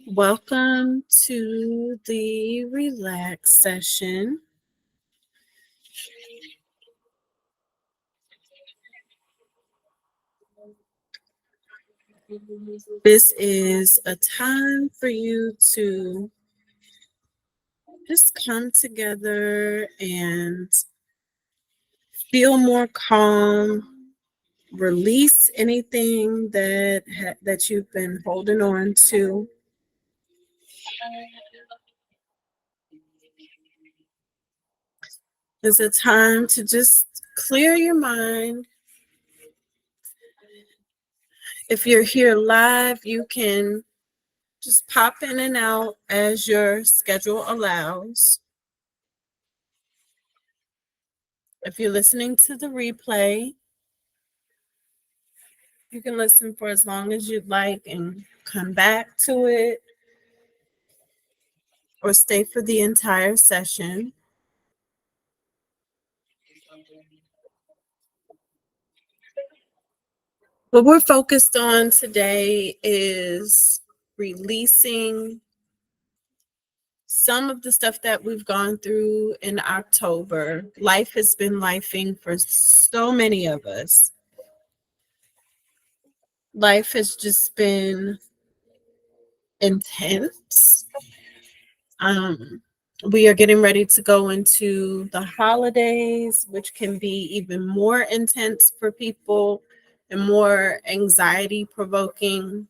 Welcome to the relax session. This is a time for you to just come together and feel more calm, release anything that you've been holding on to. It's a time to just clear your mind. If you're here live, you can just pop in and out as your schedule allows. If you're listening to the replay, you can listen for as long as you'd like and come back to it or stay for the entire session. What we're focused on today is releasing some of the stuff that we've gone through in October. Life has been lifing for so many of us. Life has just been intense. We are getting ready to go into the holidays, which can be even more intense for people and more anxiety provoking.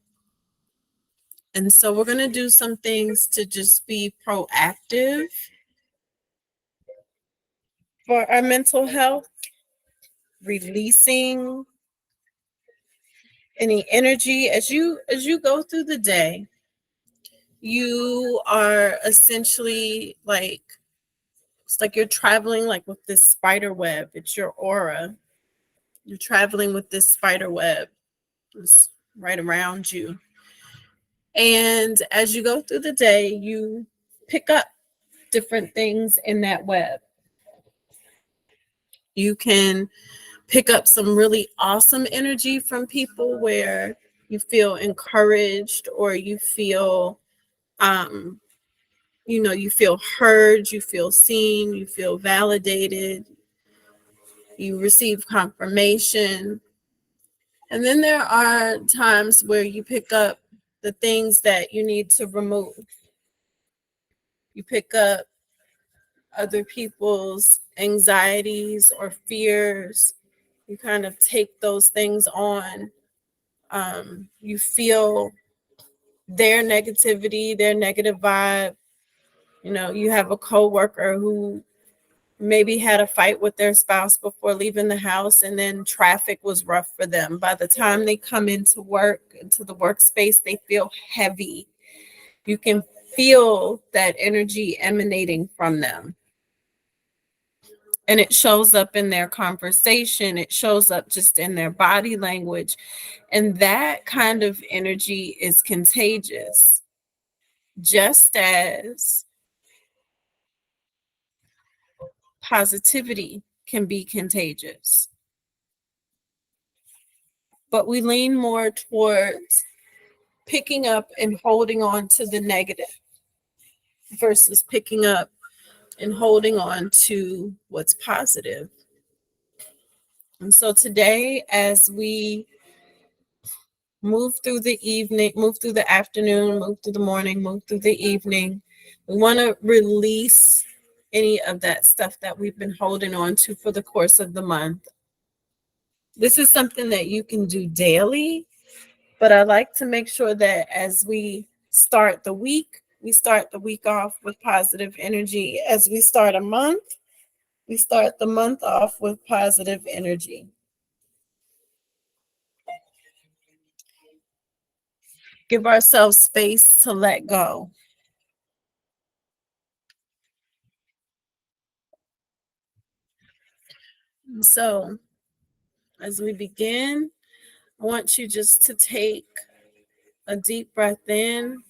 And so we're going to do some things to just be proactive for our mental health, releasing any energy as you go through the day. You are essentially like, it's like you're traveling like with this spider web. It's your aura. You're traveling with this spider web. It's right around you. And as you go through the day, you pick up different things in that web. You can pick up some really awesome energy from people where you feel encouraged, or you feel you feel heard, you feel seen, you feel validated, you receive confirmation. And then there are times where you pick up the things that you need to remove. You pick up other people's anxieties or fears. You kind of take those things on. You feel their negativity, their negative vibe. You have a coworker who maybe had a fight with their spouse before leaving the house, and then traffic was rough for them. By the time they come into work, into the workspace, they feel heavy. You can feel that energy emanating from them. And it shows up in their conversation. It shows up just in their body language. And that kind of energy is contagious, just as positivity can be contagious. But we lean more towards picking up and holding on to the negative versus picking up and holding on to what's positive. And so today, as we move through the evening, move through the afternoon, move through the morning, move through the evening, we want to release any of that stuff that we've been holding on to for the course of the month. This is something that you can do daily, but I like to make sure that as we start the week, we start the week off with positive energy. As we start a month, we start the month off with positive energy. Give ourselves space to let go. So, as we begin, I want you just to take a deep breath in.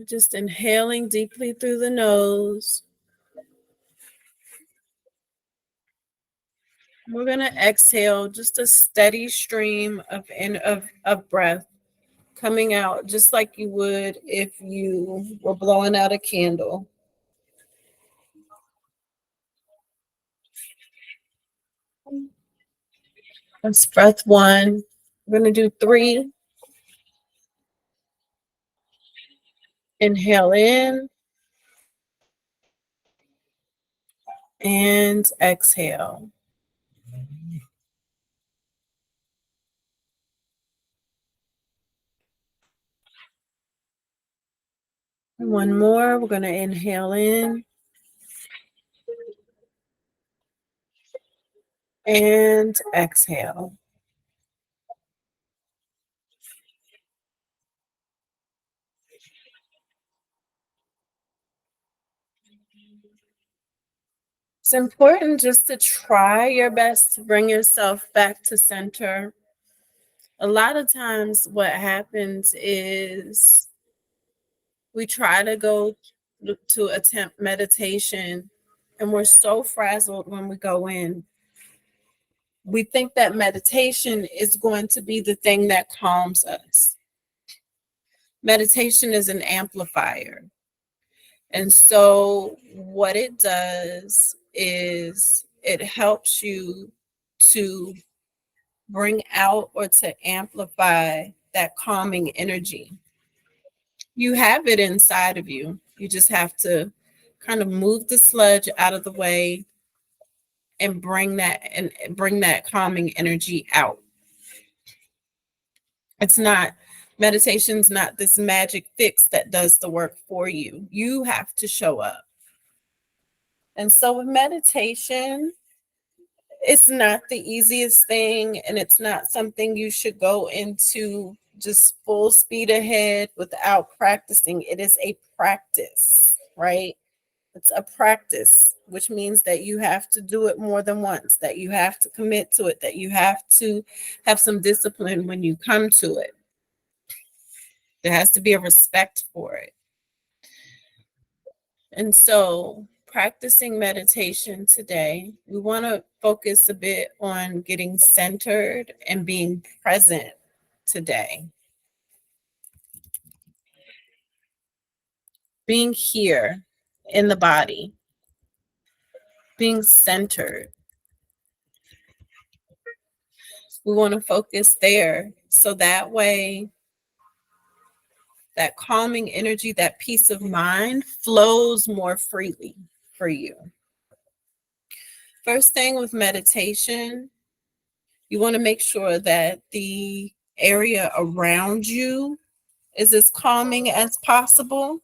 Just inhaling deeply through the nose. We're going to exhale just a steady stream of breath coming out just like you would if you were blowing out a candle. That's breath one. We're going to do three. Inhale in and exhale. One more. We're going to inhale in and exhale. It's important just to try your best to bring yourself back to center. A lot of times, what happens is we try to go to attempt meditation, and we're so frazzled when we go in. We think that meditation is going to be the thing that calms us. Meditation is an amplifier. And so, what it does is it helps you to bring out or to amplify that calming energy. You have it inside of you. You just have to kind of move the sludge out of the way and bring that calming energy out. It's not Meditation's not this magic fix that does the work for you. You have to show up. And so with meditation, it's not the easiest thing, and it's not something you should go into just full speed ahead without practicing. It is a practice, right? It's a practice, which means that you have to do it more than once, that you have to commit to it, that you have to have some discipline when you come to it. There has to be a respect for it. And so, practicing meditation today, we want to focus a bit on getting centered and being present today. Being here in the body, being centered. We want to focus there so that way that calming energy, that peace of mind flows more freely for you. First thing with meditation, you want to make sure that the area around you is as calming as possible,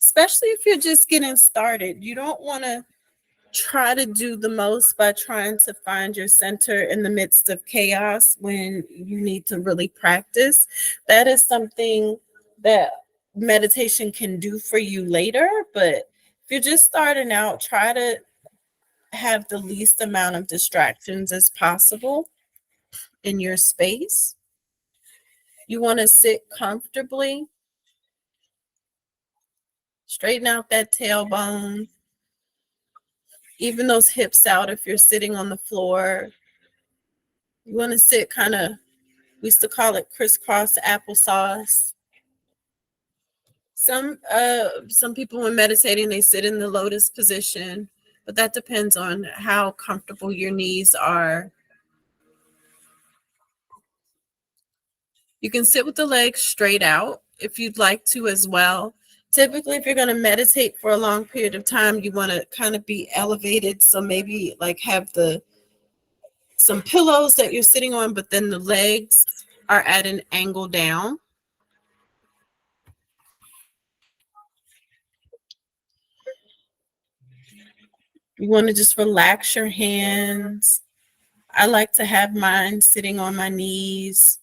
especially if you're just getting started. You don't want to try to do the most by trying to find your center in the midst of chaos when you need to really practice. That is something that meditation can do for you later, but if you're just starting out, try to have the least amount of distractions as possible in your space. You want to sit comfortably, straighten out that tailbone, even those hips out if you're sitting on the floor. You want to sit kind of, we used to call it crisscross applesauce. Some people when meditating, they sit in the lotus position, but that depends on how comfortable your knees are. You can sit with the legs straight out if you'd like to as well. Typically, if you're going to meditate for a long period of time, you want to kind of be elevated. So maybe like have some pillows that you're sitting on, but then the legs are at an angle down. You want to just relax your hands. I like to have mine sitting on my knees.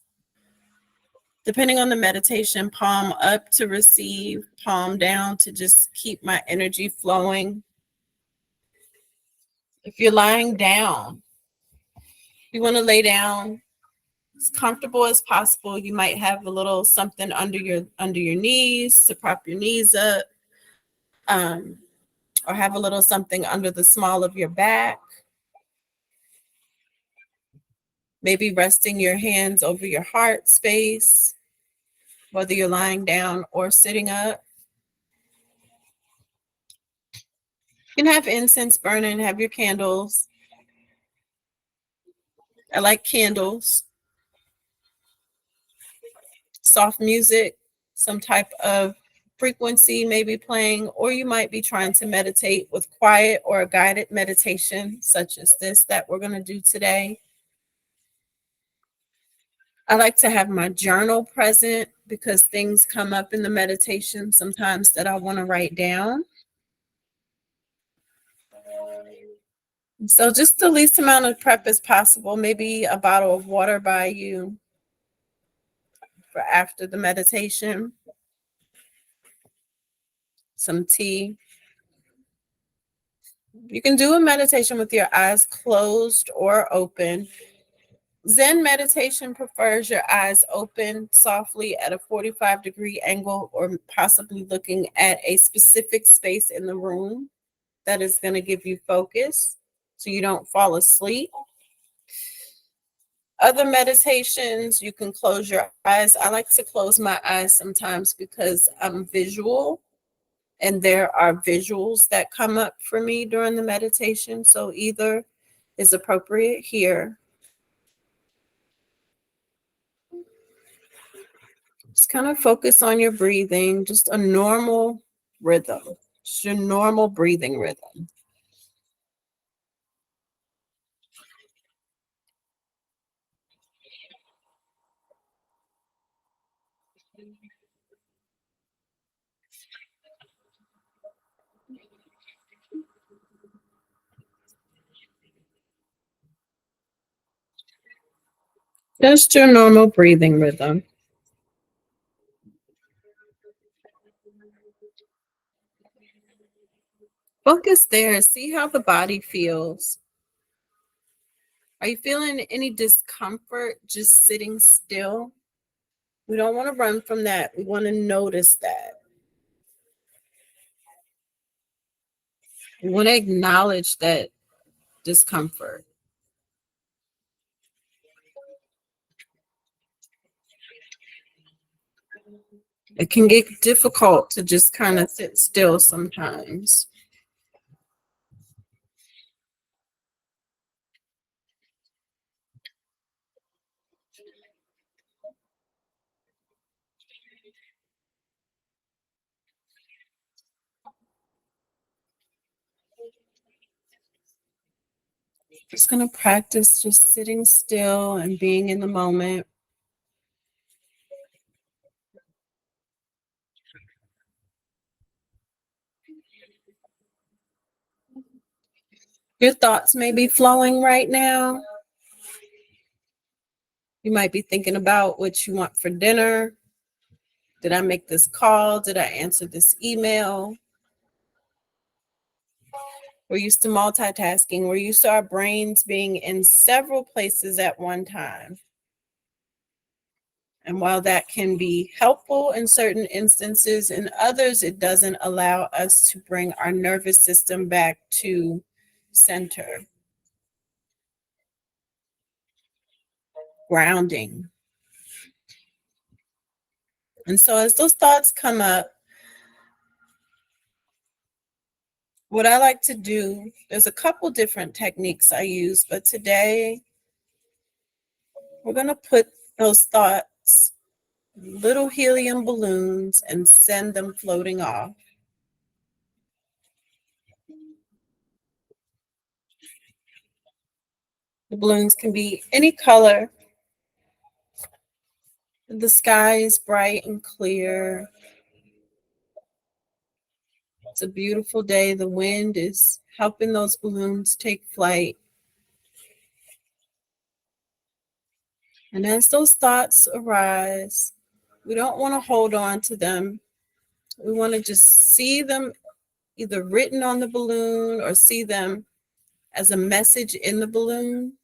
Depending on the meditation, palm up to receive, palm down to just keep my energy flowing. If you're lying down, you want to lay down as comfortable as possible. You might have a little something under your knees to prop your knees up, or have a little something under the small of your back. Maybe resting your hands over your heart space, whether you're lying down or sitting up. You can have incense burning, have your candles. I like candles, soft music, some type of frequency may be playing, or you might be trying to meditate with quiet or a guided meditation, such as this that we're going to do today. I like to have my journal present because things come up in the meditation sometimes that I want to write down. So just the least amount of prep as possible, maybe a bottle of water by you for after the meditation, some tea. You can do a meditation with your eyes closed or open. Zen meditation prefers your eyes open softly at a 45-degree angle or possibly looking at a specific space in the room that is going to give you focus so you don't fall asleep. Other meditations, you can close your eyes. I like to close my eyes sometimes because I'm visual and there are visuals that come up for me during the meditation. So either is appropriate here. Just kind of focus on your breathing, just a normal rhythm, just your normal breathing rhythm. Just your normal breathing rhythm. Focus there. See how the body feels. Are you feeling any discomfort just sitting still? We don't want to run from that. We want to notice that. We want to acknowledge that discomfort. It can get difficult to just kind of sit still sometimes. Just going to practice just sitting still and being in the moment. Your thoughts may be flowing right now. You might be thinking about what you want for dinner. Did I make this call? Did I answer this email? We're used to multitasking. We're used to our brains being in several places at one time. And while that can be helpful in certain instances, in others, it doesn't allow us to bring our nervous system back to center. Grounding. And so as those thoughts come up, what I like to do, there's a couple different techniques I use, but today we're going to put those thoughts in little helium balloons and send them floating off. The balloons can be any color. The sky is bright and clear. It's a beautiful day. The wind is helping those balloons take flight. And as those thoughts arise, we don't want to hold on to them. We want to just see them either written on the balloon or see them as a message in the balloon.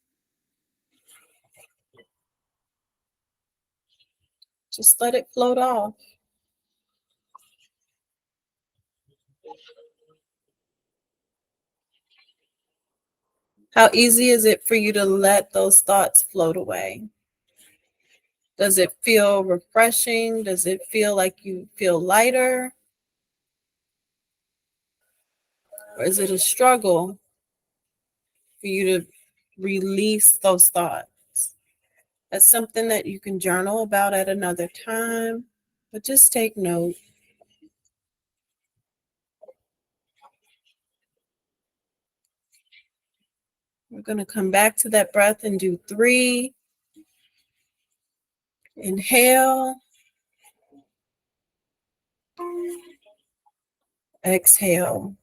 Just let it float off. How easy is it for you to let those thoughts float away? Does it feel refreshing? Does it feel like you feel lighter? Or is it a struggle for you to release those thoughts? That's something that you can journal about at another time, but just take note. We're going to come back to that breath and do 3. Inhale, exhale.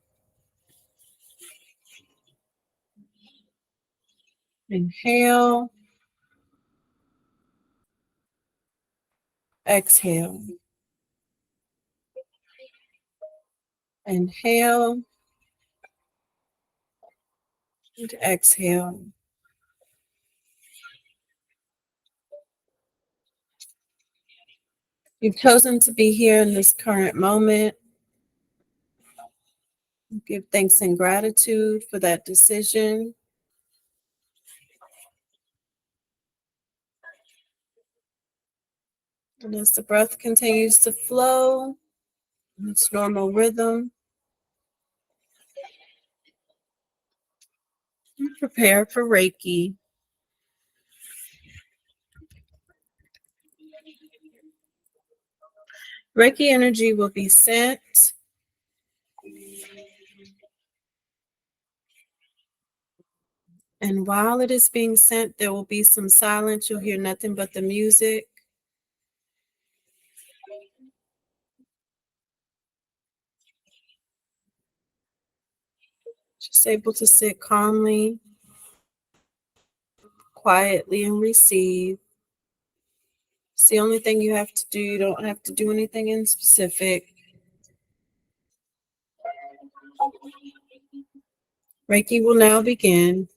Inhale, exhale. Inhale and exhale. You've chosen to be here in this current moment. Give thanks and gratitude for that decision. And as the breath continues to flow in its normal rhythm, prepare for Reiki. Reiki energy will be sent. And while it is being sent, there will be some silence. You'll hear nothing but the music. Just able to sit calmly, quietly, and receive. It's the only thing you have to do. You don't have to do anything in specific. Reiki will now begin.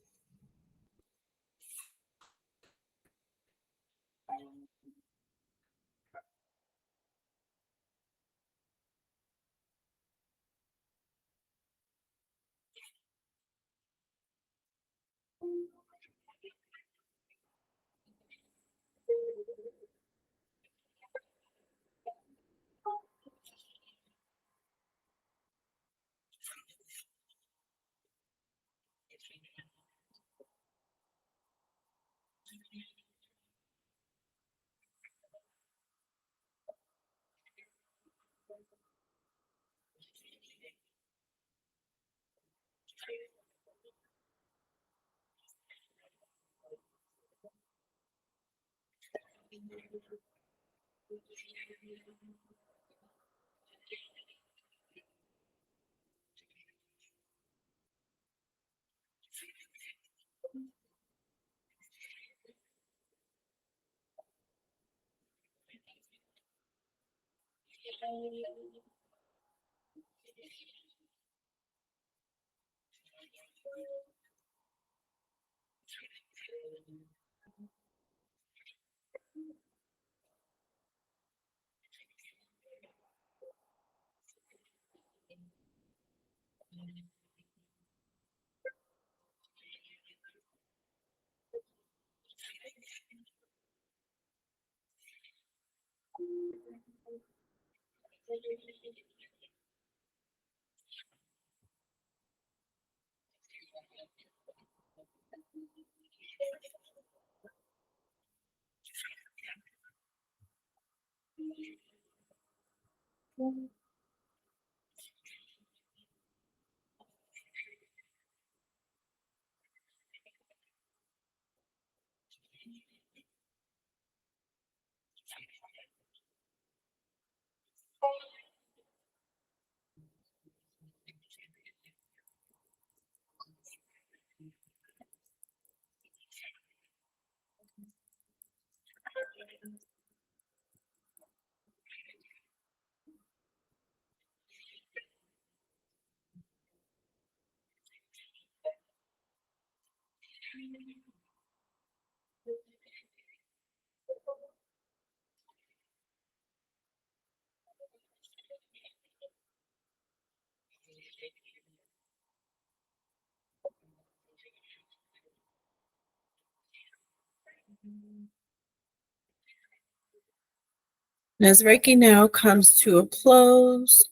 As Reiki now comes to a close,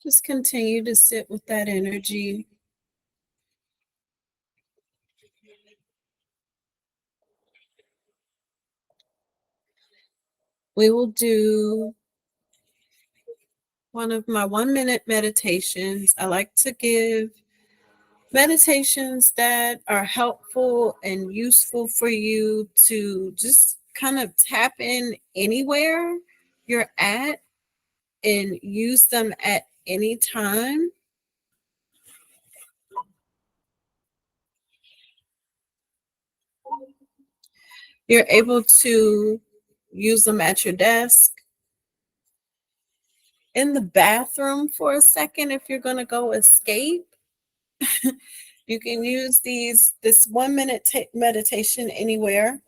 just continue to sit with that energy. We will do one of my 1-minute meditations. I like to give meditations that are helpful and useful for you to just kind of tap in anywhere you're at and use them at any time. You're able to use them at your desk, in the bathroom for a second if you're going to go escape. You can use this 1-minute meditation anywhere.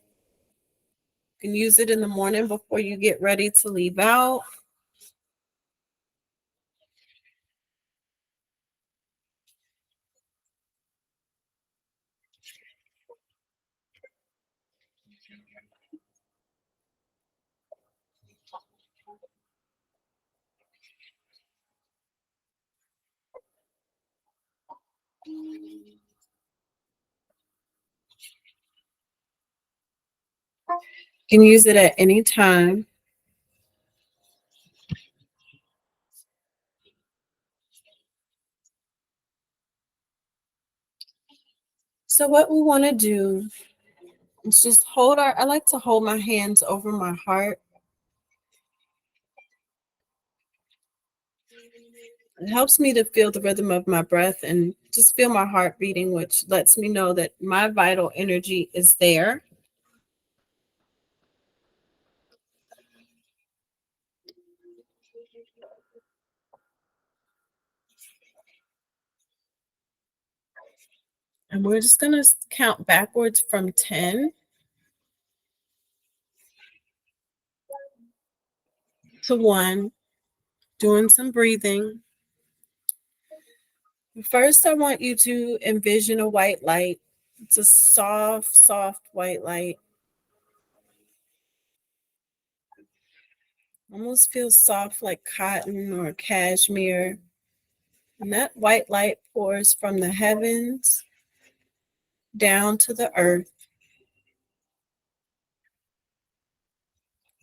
You can use it in the morning before you get ready to leave out. You can use it at any time. So what we want to do is just I like to hold my hands over my heart. It helps me to feel the rhythm of my breath and just feel my heart beating, which lets me know that my vital energy is there. And we're just going to count backwards from 10 to 1, doing some breathing. First, I want you to envision a white light. It's a soft, soft white light. Almost feels soft like cotton or cashmere. And that white light pours from the heavens down to the earth.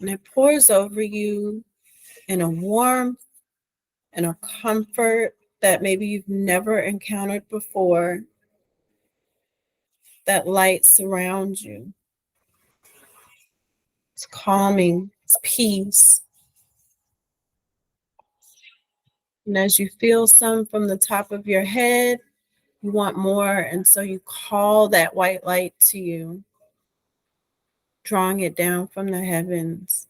And it pours over you in a warmth and a comfort that maybe you've never encountered before. That light surrounds you. It's calming, it's peace. And as you feel some from the top of your head, you want more. And so you call that white light to you, drawing it down from the heavens,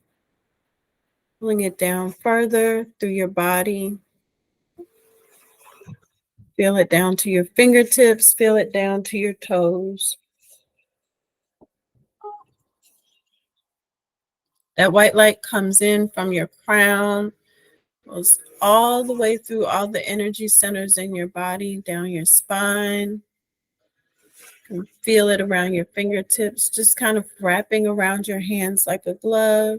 pulling it down further through your body. Feel it down to your fingertips, feel it down to your toes. That white light comes in from your crown, goes all the way through all the energy centers in your body, down your spine. You can feel it around your fingertips, just kind of wrapping around your hands like a glove.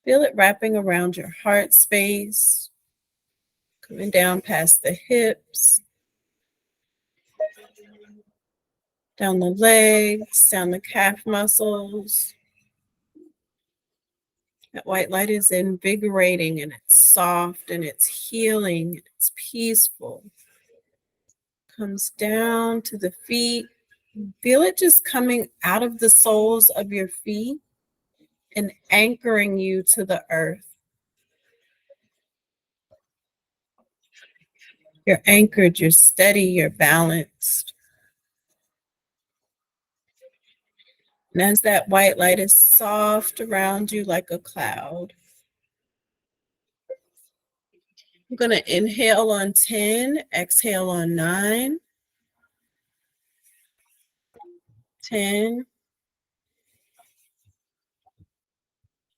Feel it wrapping around your heart space, coming down past the hips, down the legs, down the calf muscles. That white light is invigorating and it's soft and it's healing and it's peaceful. Comes down to the feet. Feel it just coming out of the soles of your feet and anchoring you to the earth. You're anchored, you're steady, you're balanced. And as that white light is soft around you like a cloud, I'm going to inhale on 10, exhale on 9, 10.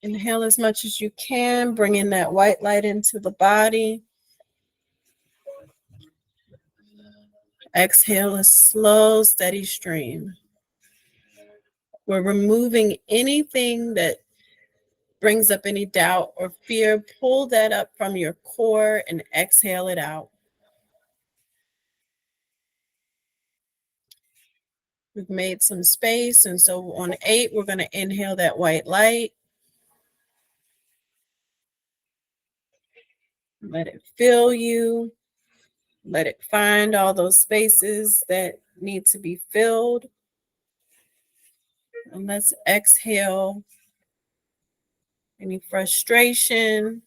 Inhale as much as you can, bringing that white light into the body. Exhale a slow, steady stream. We're removing anything that brings up any doubt or fear, pull that up from your core and exhale it out. We've made some space, and so on 8, we're going to inhale that white light. Let it fill you. Let it find all those spaces that need to be filled. And let's exhale any frustration,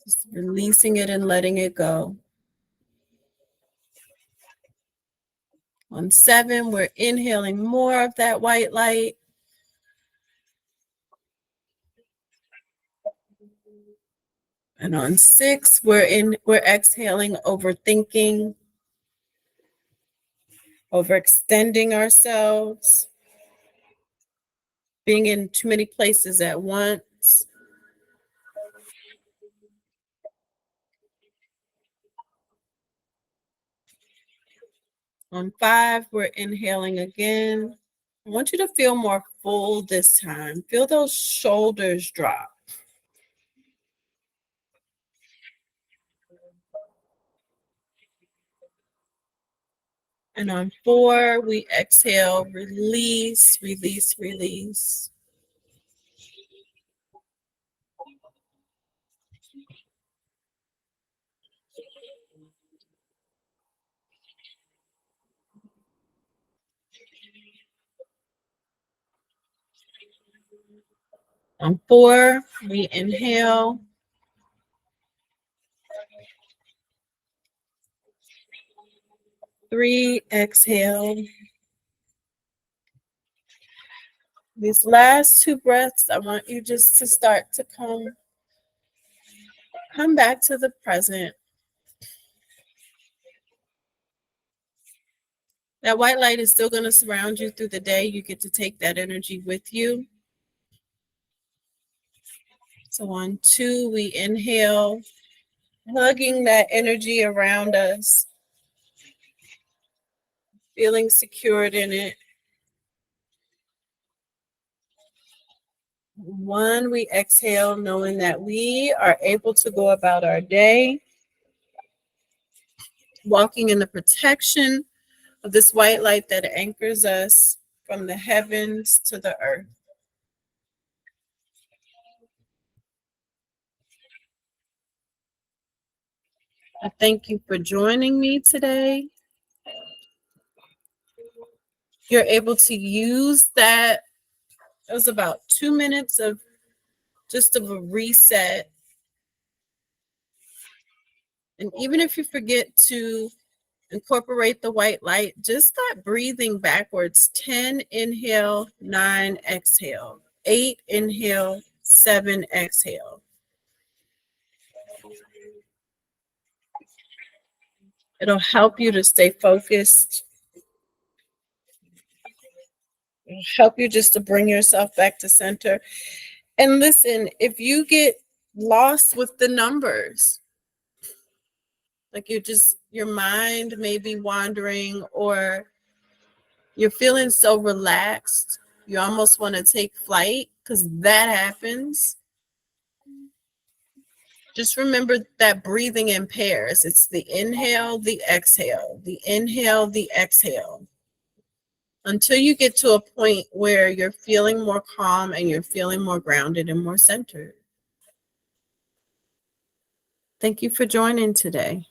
just releasing it and letting it go. On 7, we're inhaling more of that white light. And on 6, we're exhaling overthinking, overextending ourselves, being in too many places at once. On 5, we're inhaling again. I want you to feel more full this time. Feel those shoulders drop. And on 4, we exhale, release, release, release. On 4, we inhale. 3, exhale. These last 2 breaths, I want you just to start to come back to the present. That white light is still going to surround you through the day. You get to take that energy with you. So on 2, we inhale, hugging that energy around us, feeling secured in it. 1, we exhale, knowing that we are able to go about our day, walking in the protection of this white light that anchors us from the heavens to the earth. I thank you for joining me today. You're able to use that. It was about 2 minutes of just of a reset. And even if you forget to incorporate the white light, just start breathing backwards. 10, inhale, 9, exhale. 8, inhale, 7, exhale. It'll help you to stay focused. It'll help you just to bring yourself back to center. And listen, if you get lost with the numbers, like your mind may be wandering, or you're feeling so relaxed, you almost want to take flight, because that happens. Just remember that breathing in pairs. It's the inhale, the exhale, the inhale, the exhale, until you get to a point where you're feeling more calm and you're feeling more grounded and more centered. Thank you for joining today.